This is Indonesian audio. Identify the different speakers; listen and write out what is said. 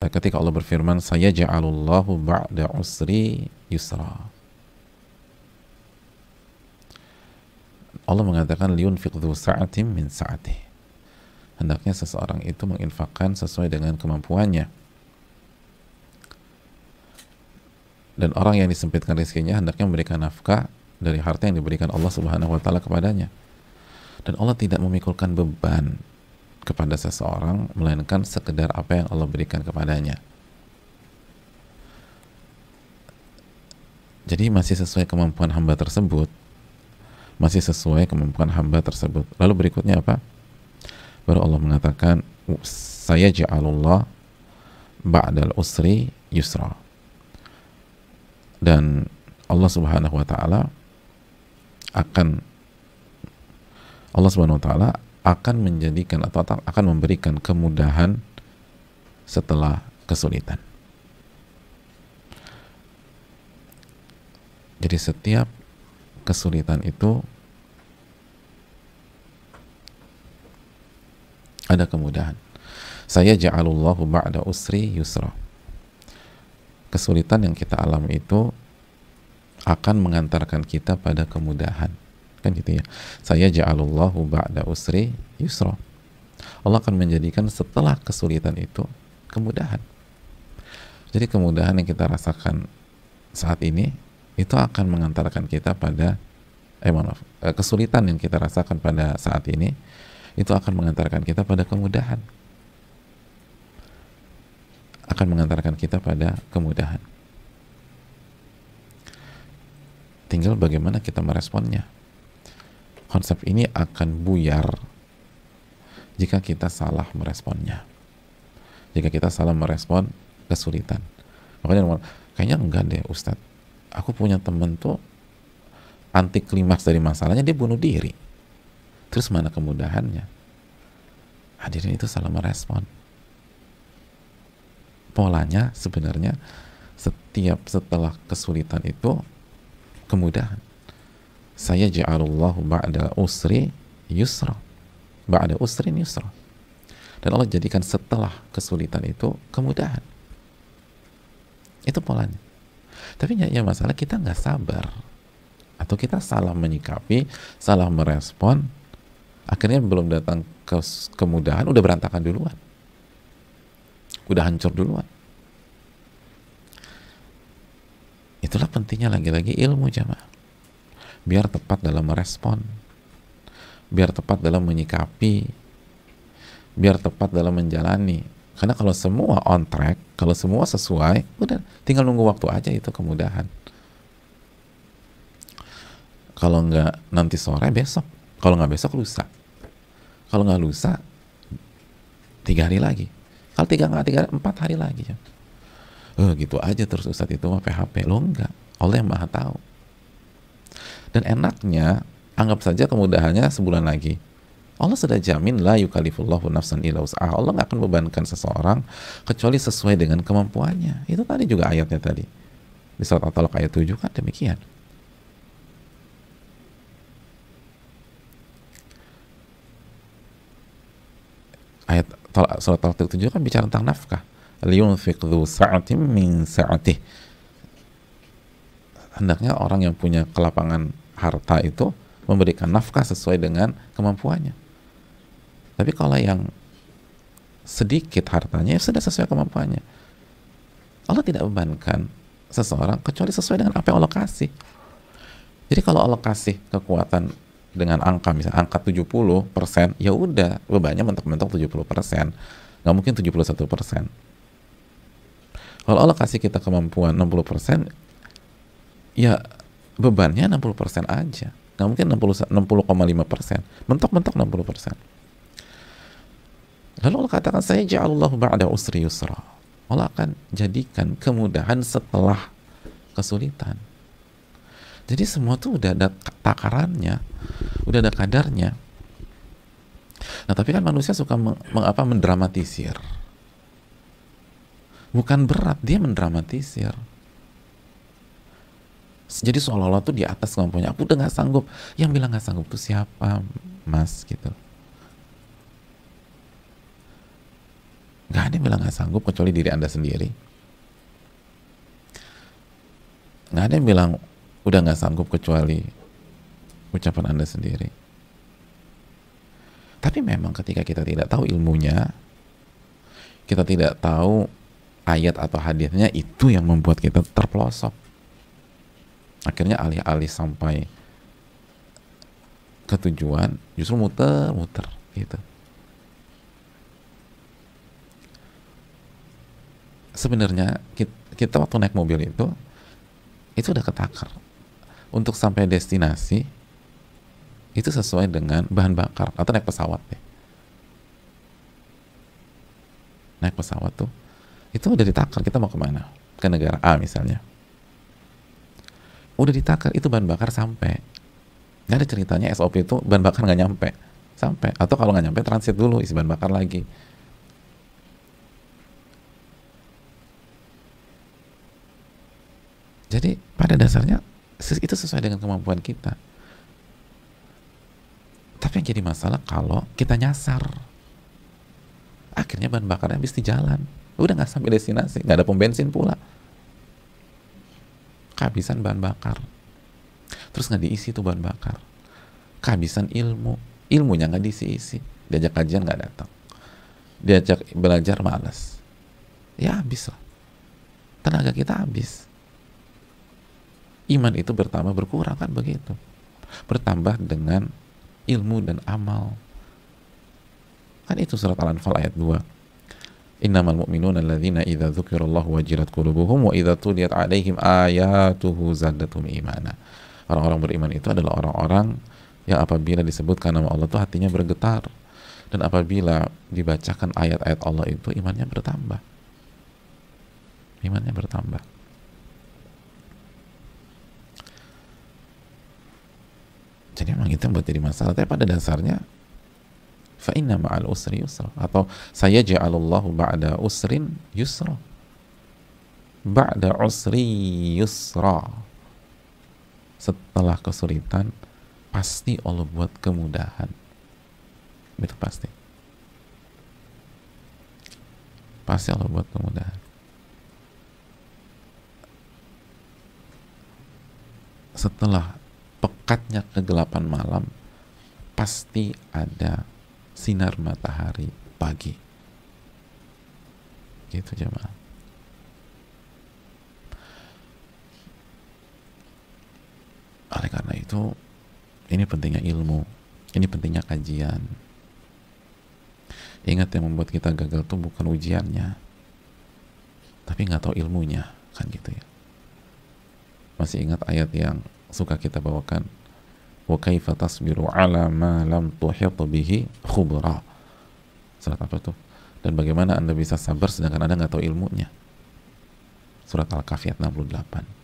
Speaker 1: ketika Allah berfirman, saya ja'alullahu ba'da usri yusra. Allah mengatakan liyunfiq dzu sa'atin min sa'atih. Hendaknya seseorang itu menginfakkan sesuai dengan kemampuannya. Dan orang yang disempitkan rezekinya hendaknya memberikan nafkah dari harta yang diberikan Allah Subhanahu wa taala kepadanya. Dan Allah tidak memikulkan beban kepada seseorang melainkan sekedar apa yang Allah berikan kepadanya. Jadi masih sesuai kemampuan hamba tersebut. Masih sesuai kemampuan hamba tersebut. Lalu berikutnya apa? Baru Allah mengatakan, saya ja'alullah ba'dal usri yusra. Dan Allah Subhanahu wa taala akan menjadikan atau akan memberikan kemudahan setelah kesulitan. Jadi setiap kesulitan itu ada kemudahan. Saya ja'alullahu ba'da usri yusra. Kesulitan yang kita alami itu akan mengantarkan kita pada kemudahan. Kan gitu ya. Saya ja'alullahu ba'da usri yusra. Allah akan menjadikan setelah kesulitan itu kemudahan. Jadi kemudahan yang kita rasakan saat ini itu akan mengantarkan kita pada kesulitan yang kita rasakan pada saat ini itu akan mengantarkan kita pada kemudahan. Akan mengantarkan kita pada kemudahan. Tinggal bagaimana kita meresponnya. Konsep ini akan buyar jika kita salah meresponnya. Jika kita salah merespon kesulitan. Makanya kayaknya enggak deh Ustadz. Aku punya temen tuh anti klimaks dari masalahnya, dia bunuh diri. Terus mana kemudahannya? Hadirin, itu salah merespon. Polanya sebenarnya setelah kesulitan itu kemudahan. Saya ja'alullahu ba'da usri yusra. Ba'da usrin yusra. Dan Allah jadikan setelah kesulitan itu kemudahan. Itu polanya. Tapi ya masalah kita nggak sabar. Atau kita salah menyikapi, salah merespon. Akhirnya belum datang kemudahan, udah berantakan duluan. Udah hancur duluan. Itulah pentingnya lagi-lagi ilmu, jamaah. Biar tepat dalam merespon, biar tepat dalam menyikapi, biar tepat dalam menjalani. Karena kalau semua on track, kalau semua sesuai, udah tinggal nunggu waktu aja, itu kemudahan. Kalau nggak nanti sore, besok. Kalau nggak besok, lusa. Kalau nggak lusa, 3 hari lagi. Kalau 4 hari lagi. Gitu aja terus Ustadz, itu mah PHP. Lo enggak. Allah yang maha tahu. Dan enaknya, anggap saja kemudahannya sebulan lagi. Allah sudah jamin, la yukallifullahu nafsan illa wus'aha. Allah nggak akan bebankan seseorang kecuali sesuai dengan kemampuannya. Itu tadi juga ayatnya tadi. Di surat At-Talaq ayat 7 kan demikian. Ayat surat At-Talaq 7 kan bicara tentang nafkah. Liyunfiq dzu sa'atin min sa'atih. Hendaknya orang yang punya kelapangan harta itu memberikan nafkah sesuai dengan kemampuannya. Tapi kalau yang sedikit hartanya, ya sudah sesuai kemampuannya. Allah tidak bebankan seseorang kecuali sesuai dengan apa yang Allah kasih. Jadi kalau Allah kasih kekuatan dengan angka, misalnya angka 70%, ya udah bebannya mentok-mentok 70%. Nggak mungkin 71%. Kalau Allah kasih kita kemampuan 60%, ya bebannya 60% aja. Nggak mungkin 60,5%. Mentok-mentok 60%. Lalu Allah katakan, saya ja'alullahu ba'da usri yusra. Allah akan jadikan kemudahan setelah kesulitan. Jadi semua tuh udah ada takarannya, udah ada kadarnya. Nah, tapi kan manusia suka mendramatisir. Bukan berat, dia mendramatisir. Jadi seolah-olah tuh di atas kemampuannya. Aku udah nggak sanggup. Yang bilang nggak sanggup tuh siapa, Mas? Gitu. Nggak ada yang bilang nggak sanggup kecuali diri Anda sendiri. Nggak ada yang bilang udah nggak sanggup kecuali ucapan Anda sendiri. Tapi memang ketika kita tidak tahu ilmunya, kita tidak tahu ayat atau hadisnya, itu yang membuat kita terpelosok. Akhirnya alih-alih sampai ke tujuan, justru muter-muter gitu. Sebenarnya kita waktu naik mobil itu udah ketakar. Untuk sampai destinasi itu sesuai dengan bahan bakar. Atau naik pesawat deh. Naik pesawat tuh itu udah ditakar, kita mau kemana, ke negara A misalnya, udah ditakar itu bahan bakar sampai. Nggak ada ceritanya SOP itu bahan bakar nggak nyampe sampai, atau kalau nggak nyampe transit dulu isi bahan bakar lagi. Jadi pada dasarnya itu sesuai dengan kemampuan kita. Tapi yang jadi masalah kalau kita nyasar, akhirnya bahan bakarnya habis di jalan, udah nggak sampai destinasi, nggak ada pom bensin pula, kehabisan bahan bakar, terus nggak diisi tuh bahan bakar, kehabisan ilmunya nggak diisi, diajak kajian nggak datang, diajak belajar malas, ya habis lah, tenaga kita habis. Iman itu bertambah berkurang kan begitu, bertambah dengan ilmu dan amal. Kan itu surat Al-Anfal ayat 2. Innamal mu'minuna alladzina idza dzukirallahu wajilat qulubuhum wa idza tuliyat 'alaihim ayatuhu zadatuhum imana. Orang-orang beriman itu adalah orang-orang yang apabila disebutkan nama Allah itu hatinya bergetar, dan apabila dibacakan ayat-ayat Allah itu imannya bertambah. Imannya bertambah. Jadi memang itu yang buat jadi masalah. Tapi pada dasarnya fa inna ma'al usri yusra, atau saya ja'alallahu ba'da usrin yusra, ba'da usri yusra, setelah kesulitan pasti Allah buat kemudahan. Itu pasti Allah buat kemudahan. Setelah pekatnya kegelapan malam pasti ada sinar matahari pagi. Gitu jemaah. Oleh karena itu, ini pentingnya ilmu, ini pentingnya kajian. Ingat, yang membuat kita gagal tuh bukan ujiannya, tapi nggak tahu ilmunya, kan gitu ya. Masih ingat ayat yang suka kita bawakan, wa kaifa tasbiru ala ma lam tuhit bihi khubra. Surat apa tuh? Dan bagaimana Anda bisa sabar sedangkan Anda nggak tahu ilmunya? Surat Al-Kahfi ayat 68.